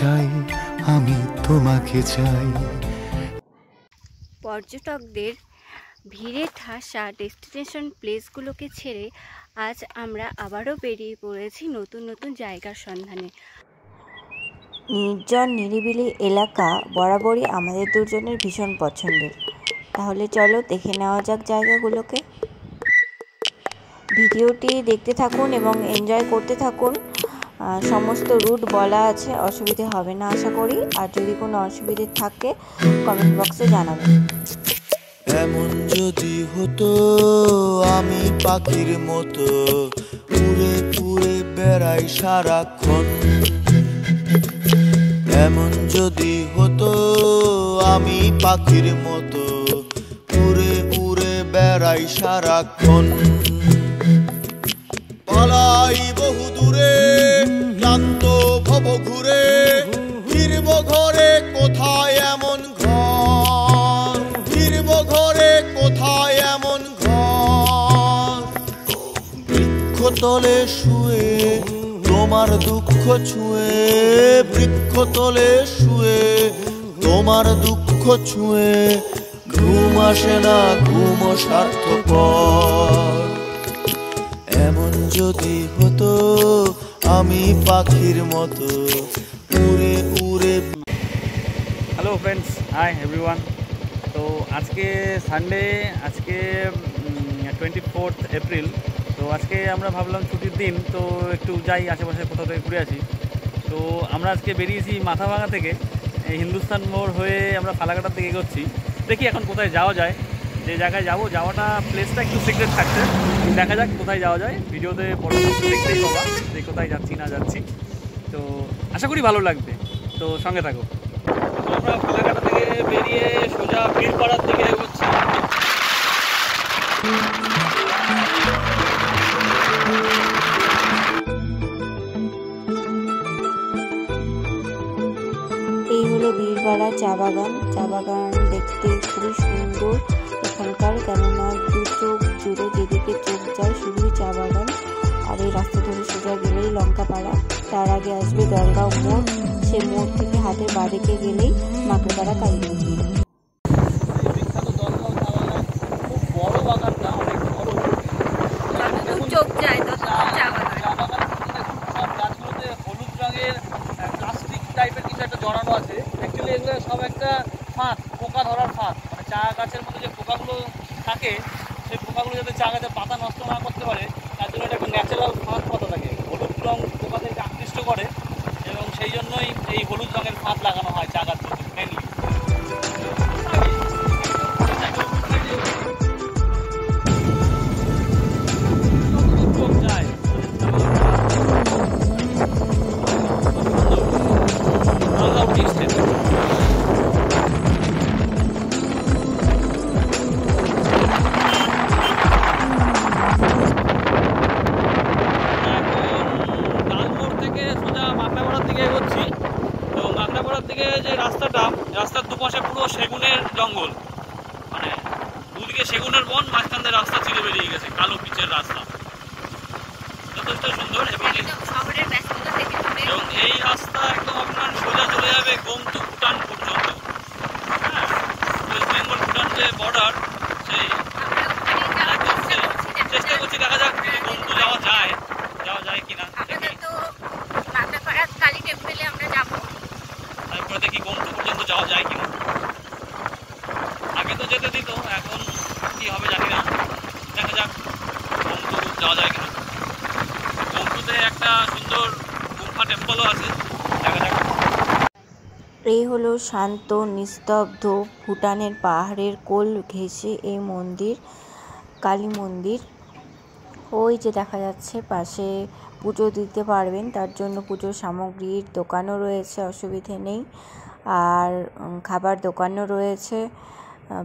চাই, আমি তোমাকে চাই। পর্যটকদের ভিড়ে ঠাসা ডেস্টিনেশন প্লেসগুলোকে ছেড়ে আজ আমরা আবারও বেরিয়ে পড়েছি নতুন নতুন জায়গার সন্ধানে। নির্জন নিরিবিলি এলাকা বরাবরই আমাদের দুজনের ভীষণ পছন্দের। তাহলে চলো দেখে নেওয়া যাক জায়গাগুলোকে। ভিডিওটি দেখতে থাকুন এবং এনজয় করতে থাকুন। সমস্ত রুট বলা আছে, অসুবিধে হবে না আশা করি। আর যদি কোনো অসুবিধে থাকে কমেন্ট বক্সে জানাবেন। এমন যদি হতো আমি পাখির মতো উড়ে উড়ে বেড়াই সারাক্ষণ, এমন যদি হতো আমি পাখির মতো উড়ে উড়ে বেড়াই সারাক্ষণ। পালাই বহু দূরে ক্লান্ত ভব ঘুরে, ফিরব ঘরে কোথায় এমন ঘর, ফিরব ঘরে কোথায় এমন ঘর। বৃক্ষতলে শুয়ে তোমার দুঃখ ছুঁয়ে, বৃক্ষতলে শুয়ে তোমার দুঃখ ছুঁয়ে, ঘুম আসে না ঘুম স্বার্থপর। এমন যদি হতো আমি পাখির মতো উড়ে উড়ে। Hello friends, hi everyone. তো আজকে সানডে, আজকে 24 এপ্রিল। তো আজকে আমরা ভাবলাম ছুটির দিন, তো একটু যাই আশেপাশে কোথাও থেকে ঘুরে আসি। তো আমরা আজকে বেরিয়েছি মাথাভাঙা থেকে, হিন্দুস্তান মোড় হয়ে আমরা ফালাকাটার দিকে এগোচ্ছি। দেখি এখন কোথায় যাওয়া যায়। যে জায়গায় যাওয়াটা প্লেসটা একটু সিক্রেট থাকছে, দেখা যাক কোথায় যাওয়া যায়। ভিডিওতে পরবর্তী দেখতেই পাবা যে কোথায় যাচ্ছি না যাচ্ছি। তো আশা করি ভালো লাগবে, তো সঙ্গে থাকো। তো আমরা ফালাকাটা থেকে বেরিয়ে সোজা বীরপাড়ার দিকে এগোচ্ছি। এই হলো বীরপাড়া চা বাগান। চা বাগান দেখতে খুবই সুন্দর এখানকার, কেননা দু চোখ জুড়ে যেদিকে চোখ যায় শুধুই চা বাগান। আর এই রাস্তা ধরে সোজা গেলেই লঙ্কাপাড়া, তার আগে আসবে দলগাঁও মোড়, সে মোড় থেকে হাতে বাঁদিকে গেলেই মাকড়পাড়া কালী মন্দির। জড়ানো আছে, অ্যাকচুয়ালি এগুলো সব একটা ফাঁদ, পোকা ধরার ফাঁদ। মানে চা গাছের মধ্যে যে পোকাগুলো থাকে, সেই পোকাগুলো যাতে চা গাছের পাতা নষ্ট না করতে পারে, তার জন্য এটা একটা ন্যাচারাল ফাঁদ পাতা থাকে। হলুদ রং পোকাদেরকে আকৃষ্ট করে এবং সেই জন্যই এই হলুদ রঙের ফাঁদ লাগানো হয় চা গাছ মেনলি। রাস্তার দুপাশে পুরো সেগুনের জঙ্গল, মানে দুদিকে সেগুনের বন, মাঝখান দিয়ে রাস্তা ছিঁড়ে বেরিয়ে গেছে, কালো পিচের রাস্তা, যথেষ্ট সুন্দর। এবং এই রাস্তা একদম আপনার সোজা চলে যাবে গোমতু ভুটান পর্যন্ত। হ্যাঁ, ওয়েস্ট বেঙ্গল ভুটান যে বর্ডার, সেই চেষ্টা করছি, দেখা যাক গোমতু যাওয়া যায় কিনা। তারপরে দেখি গোমতু পর্যন্ত যাওয়া যায় কিনা। আগে তো যেতে দিত, এখন কি হবে জানি না, দেখা যাক গোমতু যাওয়া যায় কিনা। গোমতুতে একটা সুন্দর গুম্ফা টেম্পলও আছে, দেখা যাক। এই হলো শান্ত নিস্তব্ধ ভুটানের পাহাড়ের কোল ঘেঁষে এই মন্দির, কালী মন্দির। ওই যে দেখা যাচ্ছে পাশে পুজো দিতে পারবেন, তার জন্য পুজোর সামগ্রীর দোকানও রয়েছে, অসুবিধে নেই। আর খাবার দোকানও রয়েছে,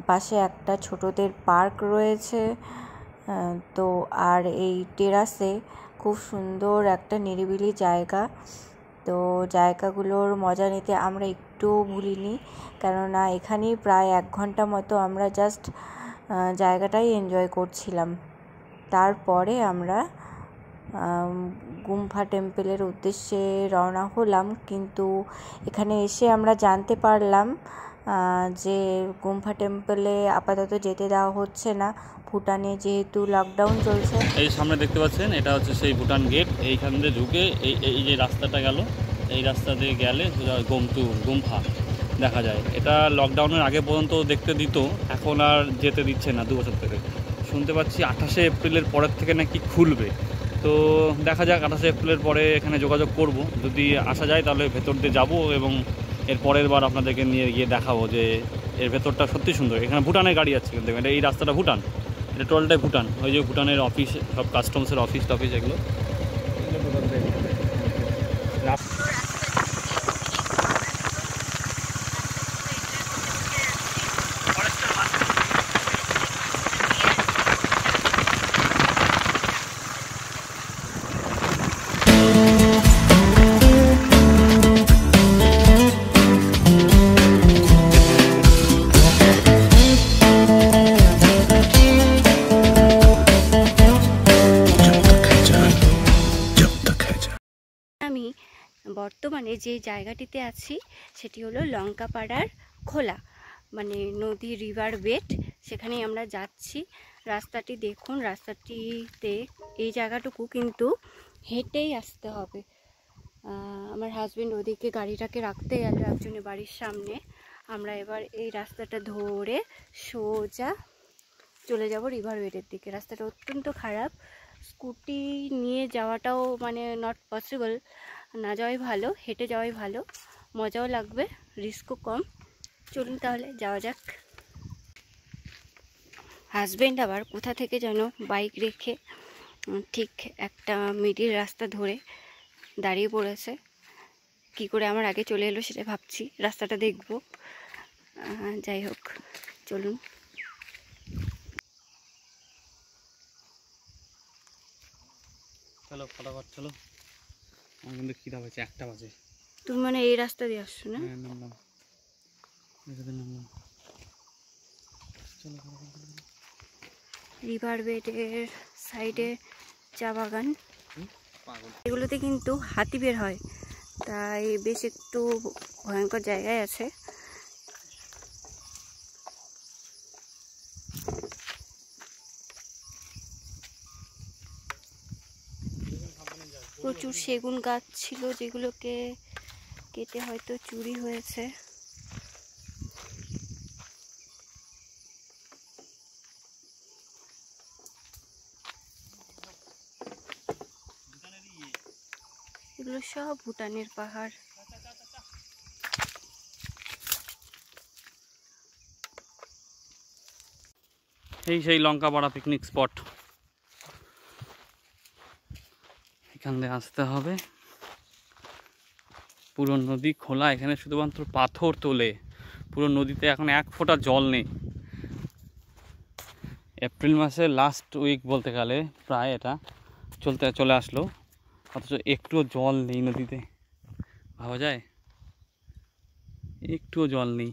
পাশে একটা ছোটদের পার্ক রয়েছে। তো আর এই টেরাসে খুব সুন্দর একটা নিরিবিলি জায়গা। তো জায়গাগুলোর মজা নিতে আমরা একটুও ভুলিনি, কেননা এখানেই প্রায় 1 ঘন্টা মতো আমরা জাস্ট জায়গাটাই এনজয় করছিলাম। তারপরে আমরা গুম্ফা টেম্পেলের উদ্দেশ্যে রওনা হলাম, কিন্তু এখানে এসে আমরা জানতে পারলাম যে গুম্ফা টেম্পলে আপাতত যেতে দেওয়া হচ্ছে না, ভুটানে যেহেতু লকডাউন চলছে। এই সামনে দেখতে পাচ্ছেন এটা হচ্ছে সেই ভুটান গেট। এইখান দিয়ে ঢুকে এই যে রাস্তাটা গেল, এই রাস্তা দিয়ে গেলে গুম্ফা দেখা যায়। এটা লকডাউনের আগে পর্যন্ত দেখতে দিত, এখন আর যেতে দিচ্ছে না 2 বছর থেকে। শুনতে পাচ্ছি 28শে এপ্রিলের পরের থেকে নাকি খুলবে। তো দেখা যাক, 28শে এপ্রিলের পরে এখানে যোগাযোগ করব। যদি আসা যায় তাহলে ভেতর দিয়ে যাবো এবং এর পরের বার আপনাদেরকে নিয়ে গিয়ে দেখাবো যে এর ভেতরটা সত্যি সুন্দর। এখানে ভুটানের গাড়ি আছে, কিন্তু এটা এই রাস্তাটা ভুটান, এটা টোটালটাই ভুটান। ওই যে ভুটানের অফিস, সব কাস্টমসের অফিস টফিস এগুলো। আমি বর্তমানে যে জায়গাটিতে আছি সেটি হলো লঙ্কাপাড়ার খোলা, মানে নদী রিভার বেড, সেখানেই আমরা যাচ্ছি। রাস্তাটি দেখুন, রাস্তাটিতে এই জায়গাটুকু কিন্তু হেঁটেই আসতে হবে। আমার হাজবেন্ড ওদিকে গাড়িটাকে রাখতে গেল একজনের বাড়ির সামনে। আমরা এবার এই রাস্তাটা ধরে সোজা চলে যাব রিভার বেডের দিকে। রাস্তাটা অত্যন্ত খারাপ, স্কুটি নিয়ে যাওয়াটাও মানে নট পসিবল, না যাওয়াই ভালো, হেঁটে যাওয়াই ভালো, মজাও লাগবে, রিস্কও কম। চলুন তাহলে যাওয়া যাক। হাজবেন্ড আবার কোথা থেকে যেন বাইক রেখে ঠিক একটা মিডিল রাস্তা ধরে দাঁড়িয়ে পড়েছে। কি করে আমার আগে চলে এলো সেটা ভাবছি, রাস্তাটা দেখব। যাই হোক, চলুন। চলো ফটাফট চলো, আমার কিন্তু খিদা হয়েছে, 1টা বাজে। তুমি মানে এই রাস্তা দিয়ে আসছো না? নামলাম, চলো। রিভার বেডের সাইডে চা বাগান, এগুলোতে কিন্তু হাতি বের হয়, তাই বেশ একটু ভয়ঙ্কর জায়গায় আছে। প্রচুর সেগুন গাছ ছিল, যেগুলোকে কেটে হয়তো চুরি হয়েছে। এগুলো সব ভুটানের পাহাড়। এই সেই লঙ্কাপাড়া পিকনিক স্পট, এখান দিয়ে আসতে হবে। পুরো নদী খোলা, এখানে শুধুমাত্র পাথর তোলে, পুরো নদীতে এখন 1 ফোঁটা জল নেই। এপ্রিল মাসের লাস্ট উইক বলতে গেলে প্রায় এটা চলে আসলো, অথচ একটুও জল নেই নদীতে। ভাবা যায়, একটুও জল নেই।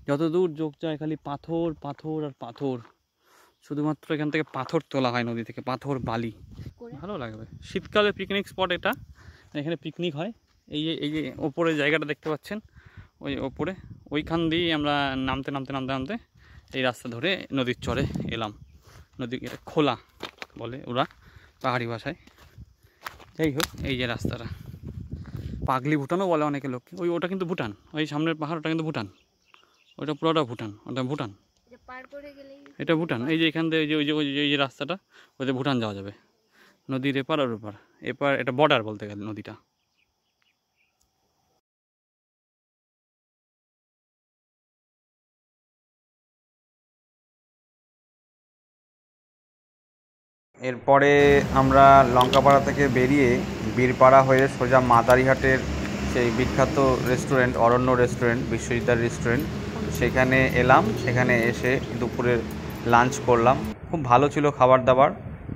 যত দূর চোখ যায় খালি পাথর পাথর আর পাথর। শুধুমাত্র এখান থেকে পাথর তোলা হয় নদী থেকে, পাথর বালি। ভালো লাগবে, শীতকালে পিকনিক স্পট এটা। এখানে পিকনিক হয়। এই যে ওপরে জায়গাটা দেখতে পাচ্ছেন, ওই ওপরে ওইখান দিয়েই আমরা নামতে এই রাস্তা ধরে নদীর চরে এলাম। নদী এটা খোলা বলে ওরা পাহাড়ি ভাষায়। যাই হোক, এই যে রাস্তাটা পাগলি ভুটানও বলে অনেকে লোক। ওটা কিন্তু ভুটান, ওই সামনের পাহাড়টা কিন্তু ভুটান, ওটা পুরোটা ভুটান, ওটা ভুটান, এটা ভুটান। এই যে এখান থেকে ওই যে রাস্তাটা, ওতে ভুটান যাওয়া যাবে। নদীর এপার আর ওপার, এটা বর্ডার বলতে গেলে নদীটা। এরপরে আমরা লঙ্কাপাড়া থেকে বেরিয়ে বীরপাড়া হয়ে সোজা মাদারিহাটের সেই বিখ্যাত রেস্টুরেন্ট অরণ্য রেস্টুরেন্ট, বিশ্বজিৎদার রেস্টুরেন্ট, সেখানে এলাম। সেখানে এসে দুপুরের লাঞ্চ করলাম। খুব ভালো ছিল খাবার দাবার,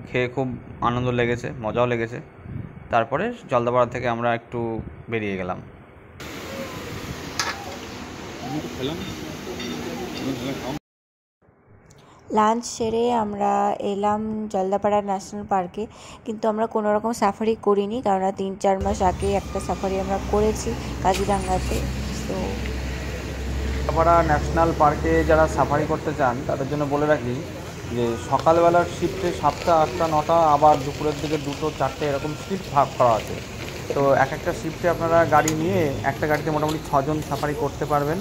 খেয়ে খুব আনন্দ লেগেছে, মজাও লেগেছে। তারপরে জলদাপাড়া থেকে আমরা একটু বেরিয়ে গেলাম। লাঞ্চ সেরে আমরা এলাম জলদাপাড়া ন্যাশনাল পার্কে, কিন্তু আমরা কোনো রকম সাফারি করিনি, কারণ 3-4 মাস আগে একটা সাফারি আমরা করেছি কাজিরাঙ্গাতে। তো জলদাপাড়া ন্যাশনাল পার্কে যারা সাফারি করতে চান তাদের জন্য বলে রাখি যে সকালবেলার শিফটে 7টা, 8টা, 9টা, আবার দুপুরের দিকে 2টো, 4টে এরকম শিফট ভাগ করা আছে। তো একটা শিফটে আপনারা গাড়ি নিয়ে একটা গাড়িতে মোটামুটি 6 জন সাফারি করতে পারবেন।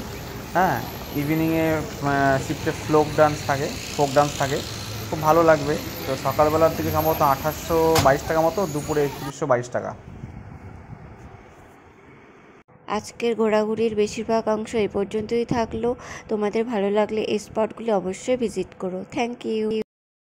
হ্যাঁ, ইভিনিংয়ে শিফটে ফোক ডান্স থাকে, খুব ভালো লাগবে। তো সকালবেলার দিকে সম্ভবত 2822 টাকা মতো, দুপুরে 3122 টাকা। আজকের ঘোরাঘুরির বেশিরভাগ অংশ এই পর্যন্তই থাকলো। তোমাদের ভালো লাগলে এই স্পটগুলি অবশ্যই ভিজিট করো। Thank you.